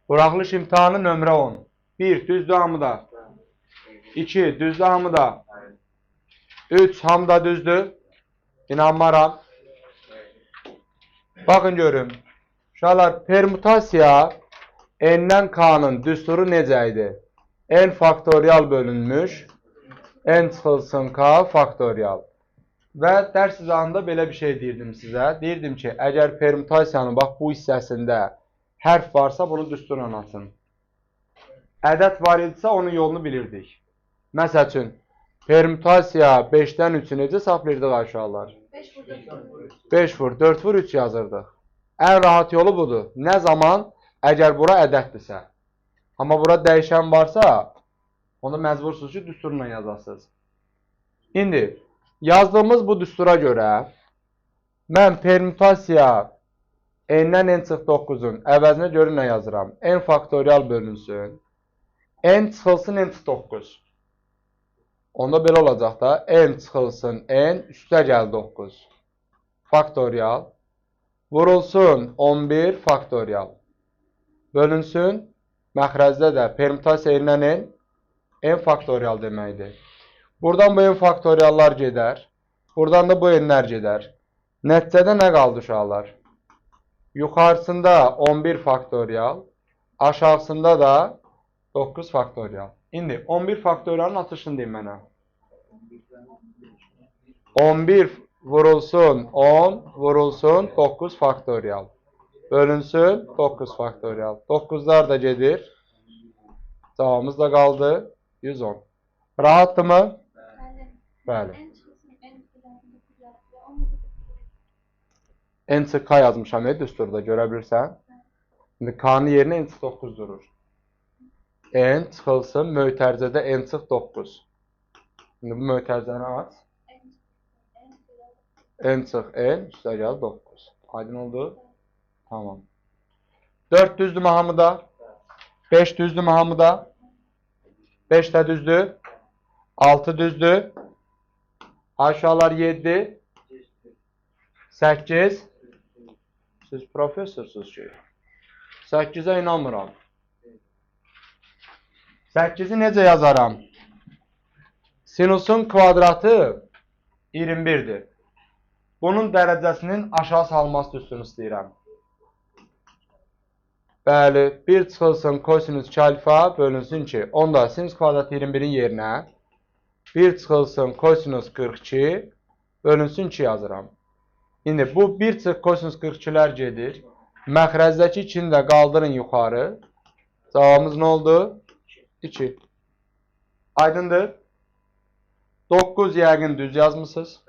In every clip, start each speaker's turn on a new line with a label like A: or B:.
A: Buraxılış imtahanı nömrə 10. 1. Düzdür hamıda. 2. Düzdür hamıda. 3. Hamıda düzdür. İnanmaram. Baxın görün. Uşaqlar, permutasiya n-dən k-nın düsturu necə idi? N faktorial bölünmüş. N çıxılsın k faktorial. Və dərs izahında belə bir şey deyirdim sizə. Deyirdim ki, əgər permutasiyanın bax bu hissəsində hərf varsa bunu düsturla açın. Ədəd var idisə onun yolunu bilirdik. Məsəl üçün, permutasiya 5-dən 3-ü necə saxlayırdıq aşağılar? 5 vur, 4 vur, 3 yazırdıq. Ən rahat yolu budur. Nə zaman? Əgər bura ədəddirsə. Amma bura dəyişən varsa, onu məcbursunuz ki, düsturla yazasınız. İndi, yazdığımız bu düstura görə mən permutasiya n-dən n çıx 9-un əvəzinə görə nə yazıram? N faktorial bölünsün. N çıxılsın n çıx 9. Onda belə olacaq da n çıxılsın n üstə gəl 9. Faktorial. Vurulsun 11 faktorial. Bölünsün. Məxrəcdə də permutasiya n-dən n faktorial deməkdir. Buradan bu n faktoriallar gedər. Buradan da bu n-lər gedər. Nəticədə nə qaldı uşaqlar? Yuxarısında 11 faktorial, aşağısında da 9 faktorial. İndi 11 faktorialın atışını deyim mənə. 11 vurulsun 10, vurulsun 9 faktorial. Bölünsün 9 faktorial. 9'lar da gedir. Cavabımız da qaldı 110. Rahatdırmı? Bəli. N çıx k yazmışam düsturda görə bilirsən. İndi k-nın yerinə n çıx 9 durur. N çıxılsın mötərizədə n çıx 9. İndi bu mötərizəni aç. N çıx n üstə gəl 9. Aydın oldu? Tamam. 4 düzdür mü hamıda? 5 düzdür mü hamıda? 5 də düzdür. 6 düzdür. Aşağılar 7. 8. Siz professorsunuz ki. 8'ə inanmıram. 8'i necə yazaram? Sinusun kvadratı 21'dir. Bunun dərəcəsinin aşağı salması düsturunu istəyirəm. Bəli, 1 çıxılsın kosinus 2 alfa bölünsün ki, onda sinus kvadratı 21'in yerinə 1 çıxılsın kosinus 42 bölünsün 2 yazıram. İndi bu 1 çıx kosinus 42'lər gedir. Məxrəzdəki 2'ni də qaldırın yuxarı. Cavabımız nə oldu? 2. Aydındır. 9 yəqin düz yazmışsınız.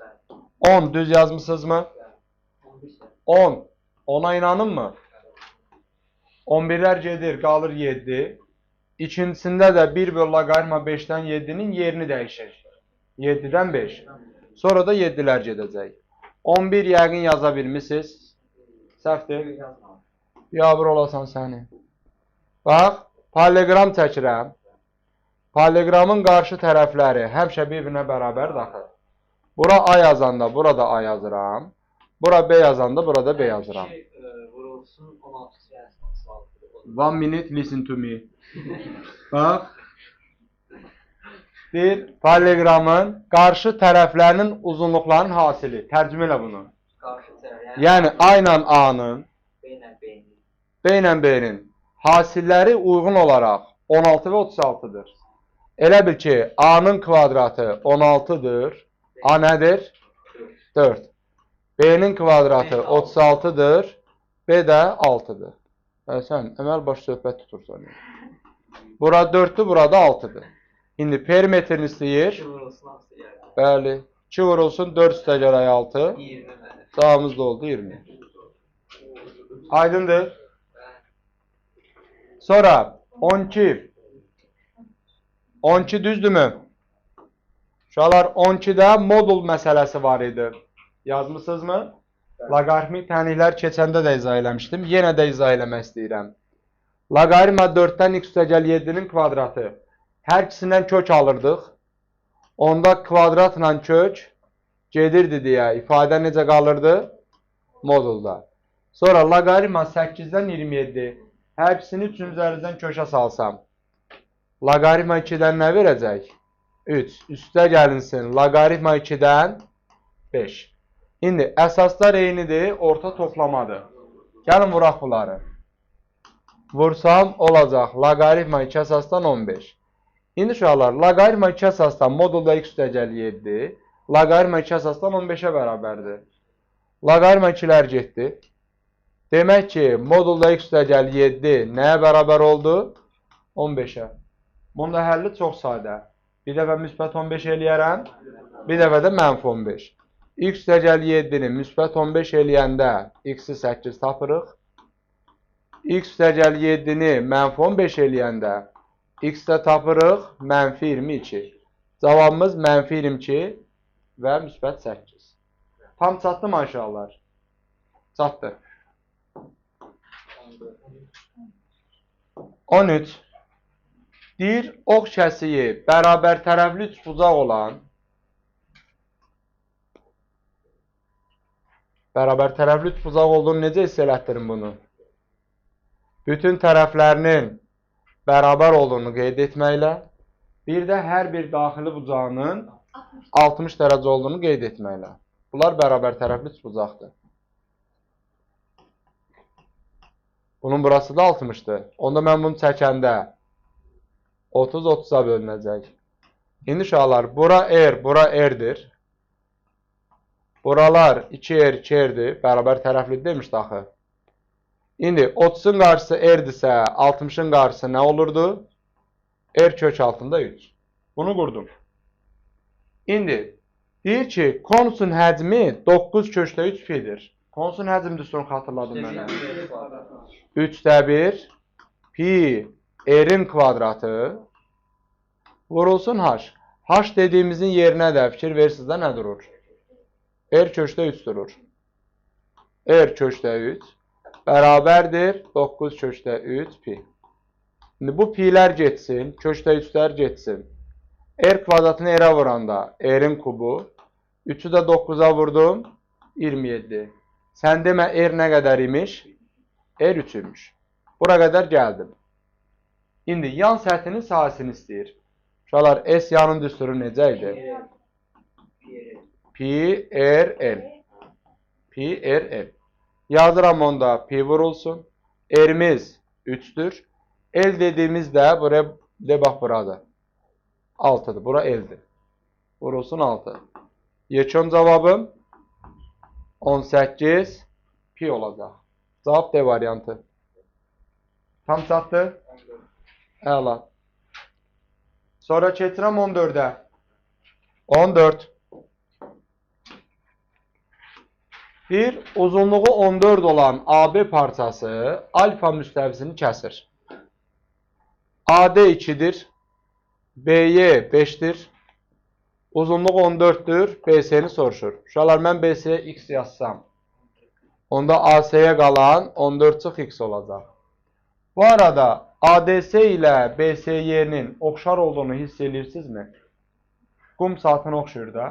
A: 10 düz yazmışsınız mı? 10. 10'a inanın mı? 11'lər gedir, qalır 7. İkincisində də 1 bölü loqaritma 5'dən 7'nin yerini dəyişir. 7'dən 5. Sonra da 7'lər gedəcək. 11 yəqin yaza bilmişsiniz. Səhvdir. Yavır olasan səni. Bax, parallelogram çəkirəm. Paralelogramın qarşı tərəfləri həmişə bir-birinə bərabər daxil. Bura A yazanda burada A yazıram. Bura B yazanda burada B yazıram.
B: Vurulsun 16
A: 1 minute listen to me. Bax. Bir paralelogramın qarşı tərəflərinin uzunluqlarının hasili. Tərcümə elə bunu. Yəni A ilə A-nın B ilə B-nin hasilləri uyğun olaraq 16 və 36'dır. Elə bil ki, A-nın kvadratı 16'dır. A nədir? 4. B-nin kvadratı 36'dır. B də 6'dır. Sən əməl baş söhbət tutursan. Bura 4'dür, burada 6'dır. İndi perimetrini istəyir. Bəli. 2 vurulsun 4 üstə gələk 6. Cavabımız da oldu 20. Aydındır. Sonra 12. 12 düzdür mü? Uşaqlar 12'də modul məsələsi var idi. Yazmışsınız mı? Logaritmik tənliklər keçəndə də izah eləmişdim. Yenə də izah eləmək istəyirəm. Logaritma 4'dən x üstə gəl 7'nin kvadratı. Hər ikisindən kök alırdıq. Onda kvadratla kök gedirdi deyə ifadə necə qalırdı? Modulda. Sonra logaritma 8'dən 27. Hər ikisini 3-ün üzərindən köşə salsam. Loqaritma 2-dən nə verəcək? 3. Üstə gəlinsin. Loqaritma 2-dən 5. İndi əsaslar eynidir, orta toplamadır. Gəlin vuraq bunları. Vursam olacaq. Loqaritma 2 əsasdan 15. İndi uşaqlar, loqaritma 2 əsasdan modulda x üstəgəl 7. Loqaritma 2 əsasdan 15-ə bərabərdir. Loqaritma 2-lər getdi. Demək ki, modulda x üstəgəl 7 nəyə bərabər oldu? 15-ə. Bunda həlli çox sadə. Bir dəfə müsbət 15 eləyərəm, bir dəfə də mənfi 15. X üstəgəl 7-ni müsbət 15 eləyəndə x-i 8 tapırıq. X üstəgəl 7-ni mənfi 15 eləyəndə x-də tapırıq mənfi 22. Cavabımız mənfi 22 və müsbət 8. Tam çatdı mı aşağılar? Çatdı. 13. Deyir, ox kəsiyi bərabər tərəfli üçbucaq olan bərabər tərəfli üçbucaq olduğunu necə hiss elətdirin bunu? Bütün tərəflərinin bərabər olduğunu qeyd etməklə, bir də hər bir daxili bucağının 60 dərəcə olduğunu qeyd etməklə. Bunlar bərabər tərəfli üçbucaqdır. Bunun burası da 60'dır. Onda mən bunu çəkəndə 30 30'a bölünəcək. İndi uşaqlar, bura R, bura R'dir. Buralar 2R, 2R'dir. Bərabər tərəfli demişdi axı. İndi 30'un qarşısı R'dirsə, 60'ın qarşısı nə olurdu? R kök altında 3. Bunu qurdum. İndi deyir ki, konusun həcmi 9 kökdə 3 pi'dir. Konusun həcmi düsturunu xatırladım mənə. 3'də 1 pi R'in kvadratı vurulsun h. H dediğimizin yerine de fikir verirsiniz de ne durur? R köşkdə 3 durur. R köşkdə 3 bərabərdir 9 köşkdə 3 pi. Şimdi bu pi'lər getsin, köşkdə 3'lər getsin. R kvadratını R'ə vuranda R'in kubu. 3'ü də 9'a vurdum 27. Sən demə R nə qədər imiş? R 3'üymüş. Bura qədər gəldim. İndi yan səthinin sahəsini istəyir. Uşaqlar, S yanın düsturu necə idi? Pi R L. Pi R L. Yazıram onda pi vurulsun. R'miz 3'dür. L dediğimiz də buraya de bax buradır. 6'dır. Bura L'dir. Vurulsun 6. Yekun cavabım 18 pi olacaq. Cavab D variantı. Tam çatdı? Əla. Sonra keçirəm 14'ə. 14. Bir uzunluğu 14 olan AB parçası alfa müstəvisini kəsir. AD 2'dir. BY 5'dir. Uzunluq 14'dür. BS'ni soruşur. Uşaqlar, mən BS'ye x yazsam, onda AS'ye qalan 14 çıx x olacaq. Bu arada ADS ilə BSY'nin oxşar olduğunu hiss edirsinizmi? Qum saatına oxşuyur da.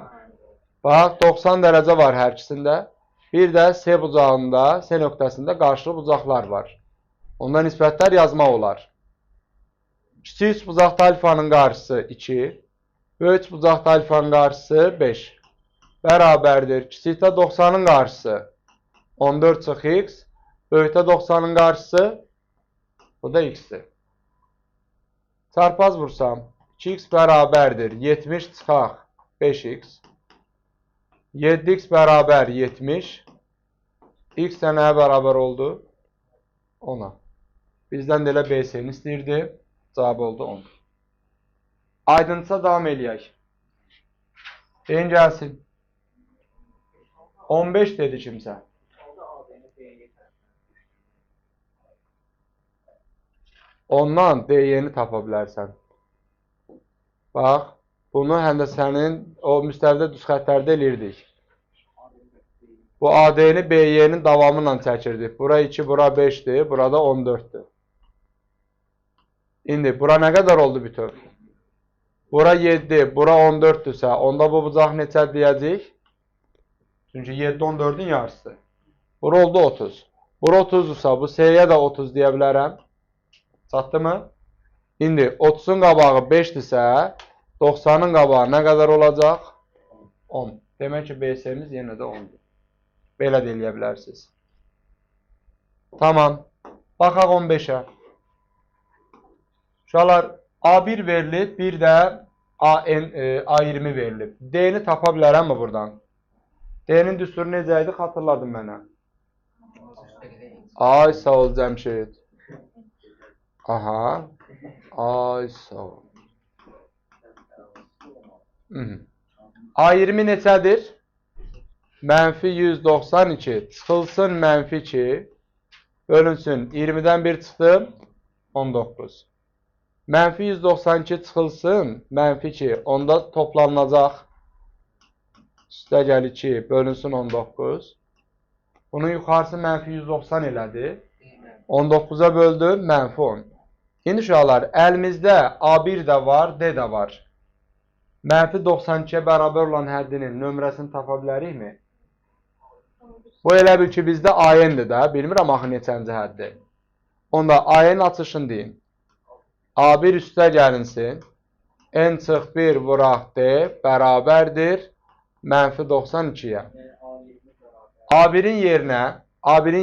A: Bax, 90 dərəcə var hər ikisində. Bir də S bucağında, S nöqtəsində qarşılı bucaqlar var. Onda nisbətlər yazmaq olar. Kiçik üç bucaqda alfanın qarşısı 2. Böyük bucaqda alfanın qarşısı 5. Bərabərdir. Kiçikdə 90'ın qarşısı 14 çıx x. Böyükdə 90'ın qarşısı bu da x'dir. Çarpaz vursam 2x bərabərdir 70 çıxaq 5x. 7x bərabər 70. X də nəyə bərabər oldu? 10'a. Bizdən də elə BS'ni istəyirdi. Cavab oldu 10. Aydınlıca davam eləyək. Deyin gəlsin. 15 dedi kimsə. Ondan DY-ni tapa bilərsən. Bax, bunu həm də sənin o müstəvidə düz xətlərdə eləyirdik. Bu AD-ni BY-nin davamı ilə çəkirdik. Bura 2, bura 5'dir, burada 14'dür. İndi bura nə qədər oldu bütöv? Bura 7, bura 14'dürsə, onda bu bucaq neçə deyəcək? Çünki 7 14'ün yarısı. Bura oldu 30. Bura 30'dursa, bu S'yə də 30 deyə bilərəm. Çatdı mı? İndi 30'un qabağı 5-dirsə, 90'ın qabağı nə qədər olacaq? 10. Demək ki, BS-miz yenə də 10-dur. Belə də eləyə bilərsiniz. Tamam. Baxaq 15-ə. Uşaqlar, A1 verilib, bir də A20 verilib. D-ni tapa bilərəmmi buradan? D-nin düsturu necə idi? Xatırladın mənə. Ay, sağ ol Cəmşid. Aha. Ay, sağ ol. A20 neçədir? Mənfi 192 çıxılsın mənfi 2 bölünsün 20-dən 1 çıxdı 19. Mənfi 192 çıxılsın mənfi 2 onda toplanılacaq üstəgəl 2 bölünsün 19. Bunun yuxarısı mənfi 190 elədi. 19'a böldüm mənfi 10. İndi uşaqlar əlimizdə A1 də var, D də var. Mənfi 92'ye bərabər olan həddinin nömrəsini tapa bilərikmi? Bu elə bil ki, bizdə AN-dir də. Bilmirəm axı neçənci həddir. Onda AN açışını deyim. A1 üstə gəlinsin. N çıx 1 vuraq D bərabərdir. Mənfi 92'yə. A1'in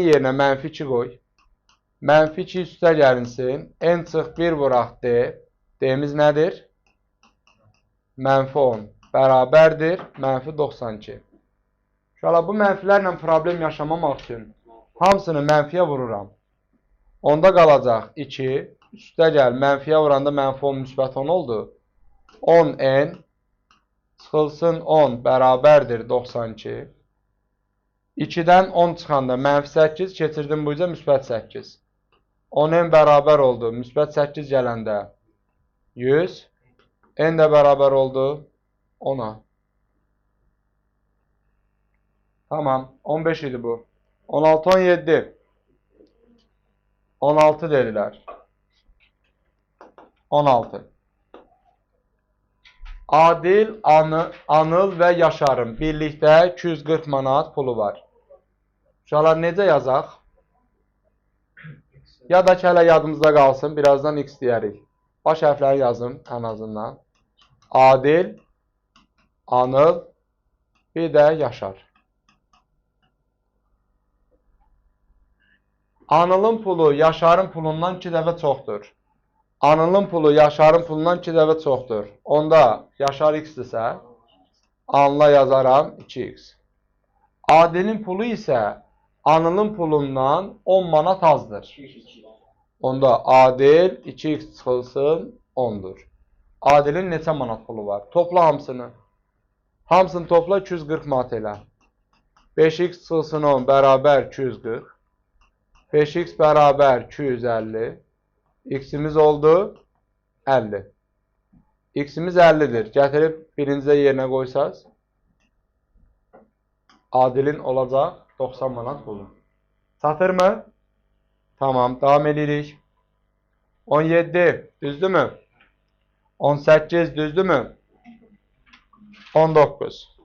A: yerinə mənfi 2 qoy. Mənfi 2 üstə gəlinsin. N çıx 1 vuraq D. D'miz nədir? Mənfi 10 bərabərdir. Mənfi 92. Uşaqlar, bu mənfilərlə problem yaşamamaq üçün hamısını mənfiyə vururam. Onda qalacaq 2. Üstə gəl, mənfiyə vuranda mənfi 10 müsbət 10 oldu. 10n çıxılsın 10 bərabərdir 92. 2-dən 10 çıxanda mənfi 8 keçirdim bu üzə müsbət 8. 10n bərabər oldu. Müsbət 8 gələndə 100. N də bərabər oldu 10'a. Tamam. 15 idi bu. 16, 17. 16 dedilər. 16. Adil, Anıl və Yaşarın birlikdə 240 manat pulu var. Uşaqlar necə yazaq? Ya da ki, hələ yadımızda qalsın. Birazdan X deyərik. Baş hərfləri yazın ən azından. Adil, Anıl, bir də Yaşar. Anılın pulu Yaşarın pulundan 2 dəfə çoxdur. Anılın pulu Yaşarın pulundan 2 dəfə çoxdur. Onda Yaşar X-dirsə, Anıla yazaram 2X. Adilin pulu isə Anılın pulundan 10 manat azdır. Onda Adil 2X çıxılsın 10'dur. Adilin neçə manat pulu var? Topla hamısını. Hamısını topla 240 manat elə. 5X çıxılsın 10 bərabər 240. 5X bərabər 250. X'imiz oldu 50. X'imiz 50'dir. Gətirib birincə yerinə qoysaz. Adilin olacaq 90 manat pulu. Çatır mı? Tamam, davam edirik. 17, düzdür mü? 18, düzdür mü? 19.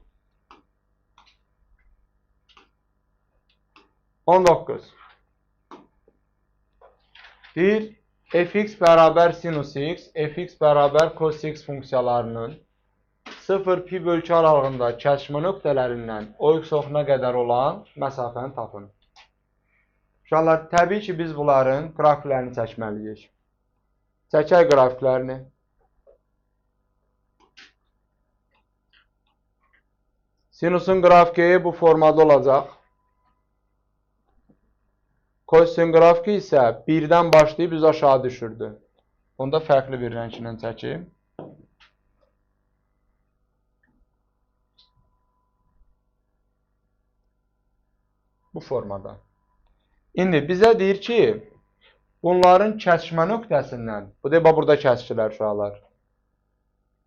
A: 19. Deyir, fx bərabər sinus x, fx bərabər cos x funksiyalarının 0 pi bölü 2 aralığında kəsişmə nöqtələrindən o x oxuna qədər olan məsafəni tapın. Uşaqlar, təbii ki, biz bunların qrafiklərini çəkməliyik. Çəkək qrafiklərini. Sinusun qrafiki bu formada olacaq. Kosin qrafiki isə 1-dən başlayıb biz aşağı düşürdü. Onu da fərqli bir rənglə çəkim. Bu formada. İndi bizə deyir ki, bunların kəsişmə nöqtəsindən, bu deyə burada kəsişirlər uşaqlar.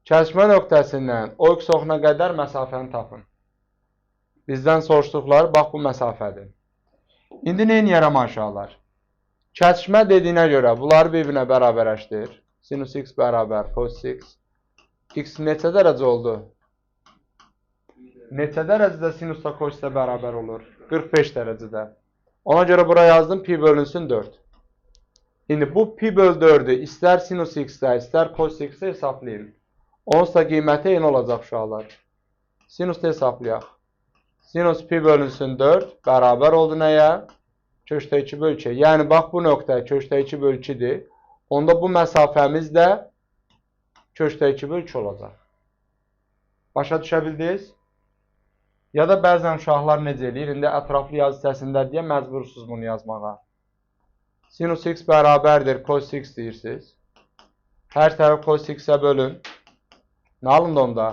A: Kəsişmə nöqtəsindən o x oxuna qədər məsafəni tapın. Bizdən soruşduqları bax bu məsafədir. İndi nə edirəm aşağılar? Kəsişmə dediyinə görə bunları bir-birinə bərabərləşdir. Sinus x bərabər cos x. X neçə dərəcə oldu? Neçə dərəcədə sinusla cosla bərabər olur? 45 dərəcədə. Ona görə buraya yazdım pi bölünsün 4. İndi bu pi böl 4'ü istər sinus x-də, istər cos x-də hesablayın. Onsuz da qiyməti eyni olacaq uşaqlar. Sinusda hesablayaq. Sinus pi bölünsün 4 bərabər oldu nəyə? Köşdə 2 böl 2. Yəni, bax, bu nöqtə köşdə 2 böl 2-dir. Onda bu məsafəmiz də köşdə 2 böl 2 olacaq. Başa düşə bildiniz? Ya da bəzən uşaqlar necə eləyir? İndi ətraflı yazı hissəsində deyə məcbursuz bunu yazmağa. Sinus x bərabərdir cos x deyirsiniz. Hər tərəf cos x-ə bölün. Nə alındı onda?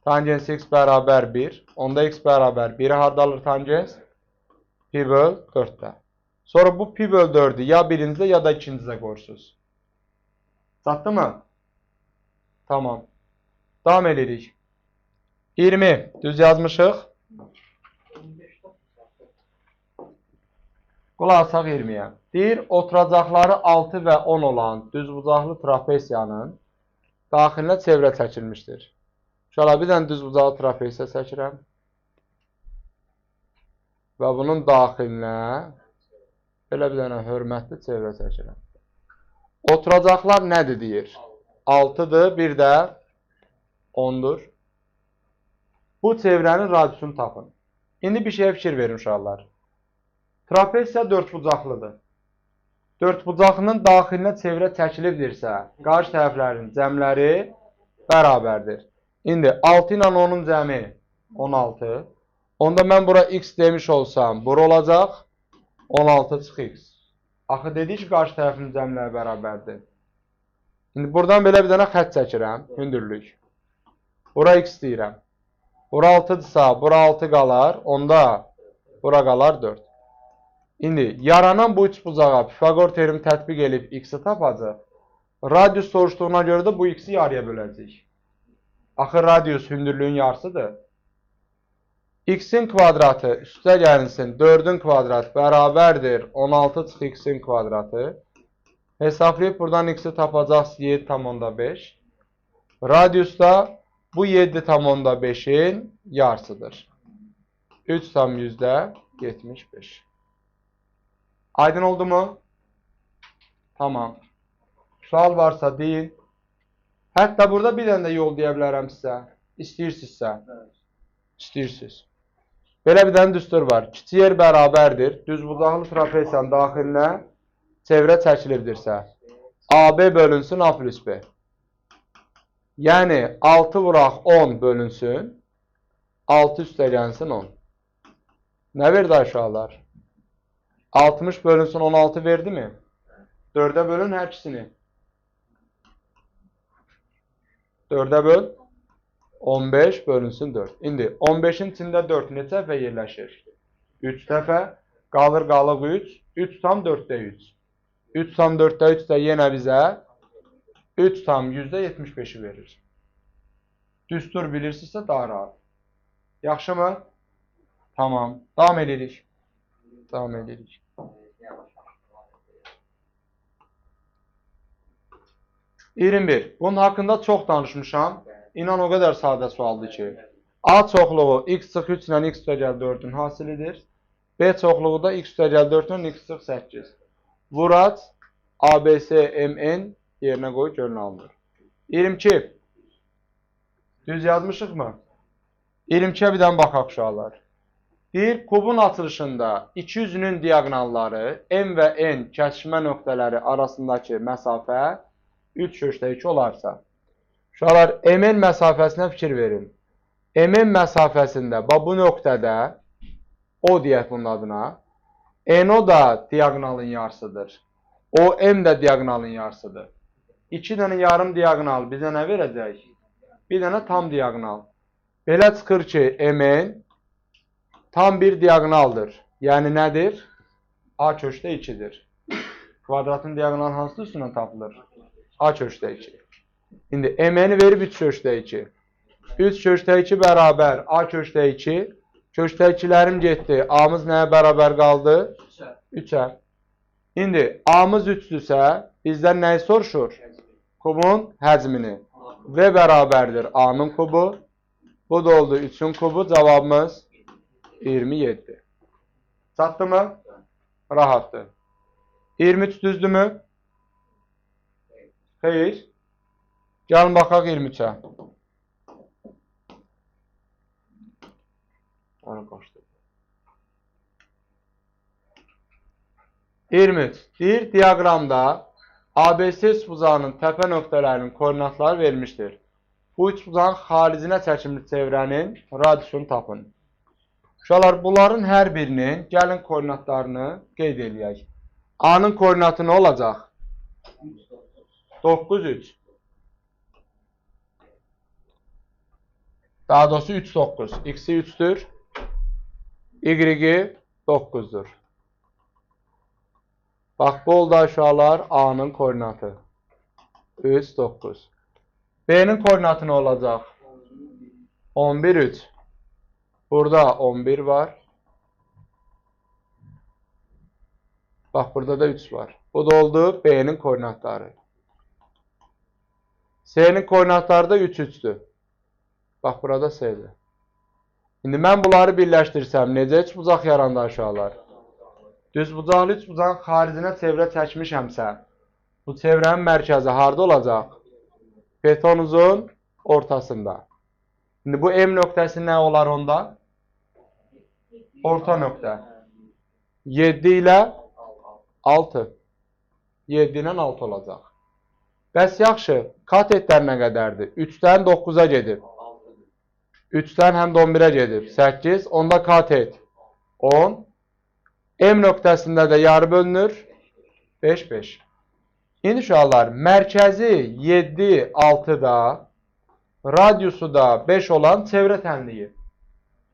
A: Tangens x bərabər 1. Onda x bərabər 1-ə harda alır tangens? Pi böl 4'də. Sonra bu pi böl 4'ü ya birincide ya da ikincide qoyursunuz. Çatdı mı? Tamam. Davam edirik. 20. Düz yazmışıq. Qulaq asaq 20'yə. Deyir, oturacaqları 6 və 10 olan düzbucaqlı trapesiyanın daxilinə çevrə çəkilmişdir. Şöyle bir dənə düzbucaqlı trapesiya çəkirəm. Və bunun daxilinə belə bir dənə hörmətli çevrə çəkirəm. Oturacaqlar nədir deyir? 6'dır, bir də 10'dur. Bu çevrənin radiusunu tapın. İndi bir şeyə fikir verin uşaqlar. Trapesiya dördbucaqlıdır. Dördbucaqlının daxilinə çevrə çəkilibdirsə, qarşı tərəflərin cəmləri bərabərdir. İndi 6 ilə 10'un cəmi 16. Onda mən bura x demiş olsam, bura olacaq 16 çıx x. Axı dedik ki, qarşı tərəfin cəmləri bərabərdir. İndi buradan belə bir dənə xətt çəkirəm, hündürlük. Bura x deyirəm. Bura 6'dırsa, bura 6 qalar, onda bura qalar 4. İndi yaranan bu üçbucağa Pifagor terimi tətbiq edib x-i tapacaq. Radius soruşduğuna görə də bu x-i yarıya böləcək. Axı radius hündürlüyün yarısıdır. X-in kvadratı üstə gəlinsin 4'ün kvadratı bərabərdir 16 çıx x-in kvadratı. Hesablayıb buradan x-i tapacaqsınız 7,5. Radius da bu 7,5'in yarısıdır. 3,75. Aydın oldu mu? Tamam. Sual varsa deyin. Hətta burada bir dənə də yol deyə bilərəm sizə. İstəyirsinizsə. İstəyirsiniz. Belə bir dənə düstur var. Kiçik yer bərabərdir. Düzbucaqlı trapesiyanın daxilinə çevrə çəkilibdirsə, AB bölünsün A plus B. Yəni 6 vuraq 10 bölünsün, 6 üstə gəlsin 10. Nə verdi aşağılar? 60 bölünsün 16 verdi mi? 4'ə bölün hər ikisini. 4'ə böl. 15 bölünsün 4. İndi 15'in içində 4 neçə dəfə yerləşir? 3 dəfə. Qalır qalıq 3. 3 tam 4'də 3. 3 tam 4'də 3 də yenə bizə 3 tam %75'i verir. Düstur bilirsinizsə daha rahat. Yaxşı mı? Tamam. Davam edirik. Davam edirik. Bunun haqqında çox danışmışam. İnan o qədər sadə sualdır ki. A çoxluğu x çıx 3 ilə x üstəgəl 4'ün hasilidir. B çoxluğu da x üstəgəl 4 ilə x çıx 8. Vurac ABC MN yerinə qoy görün alınır. 22. Düz yazmışıq mı? 22'ye bir dənə baxaq uşaqlar. Deyir, kubun açılışında iki üzünün diagonalları M və N kəsişmə nöqtələri arasındakı məsafə 3 köşdə 2 olarsa. Uşaqlar, MN məsafəsinə fikir verin. MN məsafəsində, bu nöqtədə, O deyək bunun adına, NO da diagonalın yarısıdır. OM də diagonalın yarısıdır. 2 dənə yarım diagonal bizə nə verəcək? Bir dənə tam diagonal. Belə çıxır ki, MN tam bir diagonaldır. Yəni nədir? A köşdə 2'dir. Kvadratın diagonalı hansı üstündən tapılır? A köşdə 2. İndi MN'i verib 3 köşdə 2. 3 köşdə 2 bərabər A köşdə 2. Köşdə 2'lərim getdi. A'mız nəyə bərabər qaldı? 3'ə. İndi A'mız 3'dürsə, bizdən nəyi soruşur? Kubun həcmini. V bərabərdir A'nın kubu. Bu da oldu 3'ün kubu. Cavabımız 27. Çatdı mı? Rahatdır. 23 düzdürmü? Xeyr. Gəlin baxaq 23-ə. Ona qaçdı. 23. Deyir, diaqramda ABC üçbucağının təpə nöqtələrinin koordinatları verilmişdir. Bu üçbucağın xaricinə çəkilmiş çevrənin radiusunu tapın. Uşaqlar, bunların hər birinin gəlin koordinatlarını qeyd eləyək. A-nın koordinatı nə olacaq? 9, 3. Daha doğrusu 3, 9. X-i 3'dür. Y-i 9'dur. Bax, bu oldu uşaqlar A-nın koordinatı. 3, 9. B-nin koordinatı nə olacaq? 11, 3. Burada 11 var. Bax, burada da 3 var. Bu da oldu B-nin koordinatları. C-nin koordinatları da 3, 3'dür. Bax, burada C-dir. İndi mən bunları birləşdirsəm, necə üçbucaq yarandı aşağılar? Düzbucaqlı üçbucağın xaricinə çevrə çəkmişəmsə, bu çevrənin mərkəzi harda olacaq? Betonuzun ortasında. İndi bu M nöqtəsi nə olar onda? Orta nöqtə. 7 ilə 6. 7 ilə 6 olacaq. Bəs yaxşı, katetlər nə qədərdir? 3-dən 9-a gedib. 3-dən həm də 11-ə gedib. 8, onda katet 10. M nöqtəsində də yarı bölünür. 5, 5. İndi uşaqlar, mərkəzi 7, 6-da, radiusu da 5 olan çevrə tənliyi.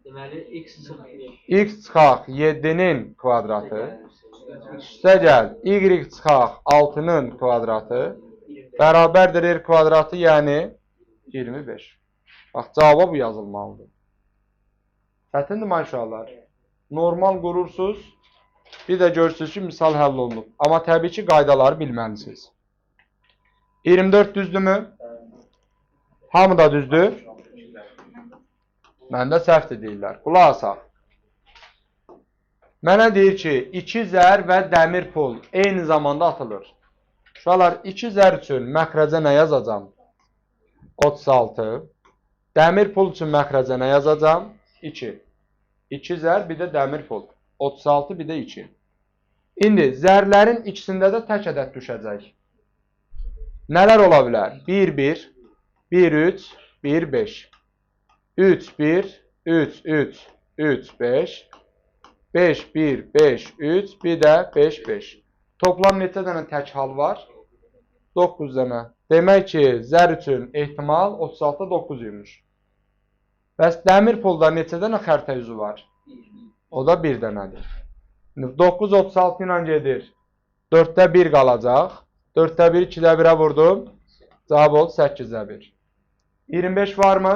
B: Deməli, x çıxaq.
A: X çıxaq 7-nin kvadratı. Üstə gəl, y çıxaq 6-nın kvadratı. Bərabərdir r kvadratı, yəni 25. Bax, cavaba bu yazılmalıdır. Çətindir mi uşaqlar? Normal qurursunuz. Bir də görürsünüz ki, misal həll olunub. Amma təbii ki, qaydaları bilməlisiniz. 24 düzdürmü? Hamı da düzdür? Məndə səhvdir deyirlər. Qulaq asaq. Mənə deyir ki, 2 zər və dəmir pul eyni zamanda atılır. Uşaqlar, 2 zər üçün məxrəcə nə yazacam? 36. Dəmir pul üçün məxrəcə nə yazacam? 2. 2 zər, bir də dəmir pul. 36, bir də 2. İndi zərlərin ikisində də tək ədəd düşəcək. Nələr ola bilər? 1, 1, 1, 3, 1, 5. 3, 1, 3, 3, 3, 5. 5, 1, 5, 3, bir də 5, 5. Toplam neçə dənə tək hal var? 9 dənə. Demək ki, zər üçün ehtimal 36, 9 imiş. Bəs dəmir pulda neçə dənə xərtə üzü var? O da 1 dənədir. 9, 36 ilə gedir. 4-də 1 qalacaq. 4-də 1, 2-də 1-ə vurdum. Cavab oldu 8-də 1. 25 varmı?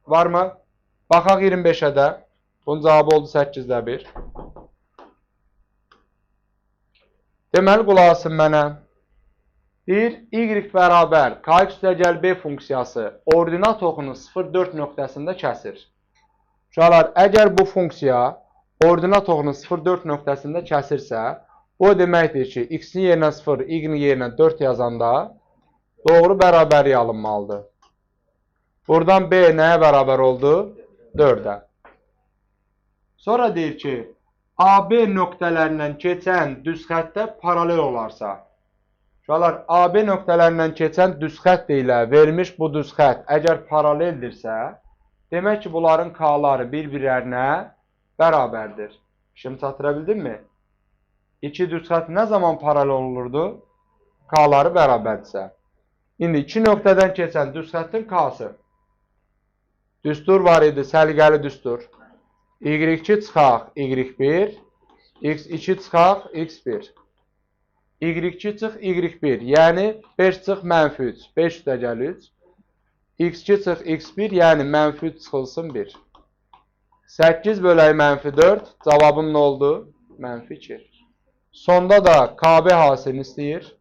A: Varmı? Baxaq 25-ə də. Bunun cavabı oldu 8-də 1. Deməli, qulaq asın mənə. Deyir, y bərabər kx üstəgəl b funksiyası ordinat oxunu 0,4 nöqtəsində kəsir. Uşaqlar, əgər bu funksiya ordinat oxunu 0,4 nöqtəsində kəsirsə, bu deməkdir ki, x-in yerinə 0, y-in yerinə 4 yazanda doğru bərabərlik alınmalıdır. Buradan b nəyə bərabər oldu? 4-ə. Sonra deyir ki, AB nöqtələrindən keçən düz xəttə paralel olarsa, uşaqlar, AB nöqtələrindən keçən düz xətt ilə verilmiş bu düz xətt əgər paraleldirsə, demək ki, bunların k-ları bir-birlərinə bərabərdir. Şimdi çatıra bildinmi? İki düz xətt nə zaman paralel olurdu? K-ları bərabərdirsə. İndi iki nöqtədən keçən düz xəttin k-sı. Düstur var idi, səliqəli düstur. Y2 çıxaq, Y1, X2 çıxaq, X1. Y2 çıx, Y1, yəni 5 çıx, mənfi 3, 5 üstə gəl 3. X2 çıx, X1, yəni mənfi 3 çıxılsın 1. 8 bölək mənfi 4, cavabım nə oldu? Mənfi 2. Sonda da KB hasilini istəyir.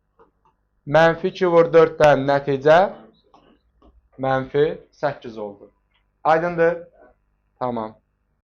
A: Mənfi 2 vur 4-dən nəticə mənfi 8 oldu. Aydındır? Tamam.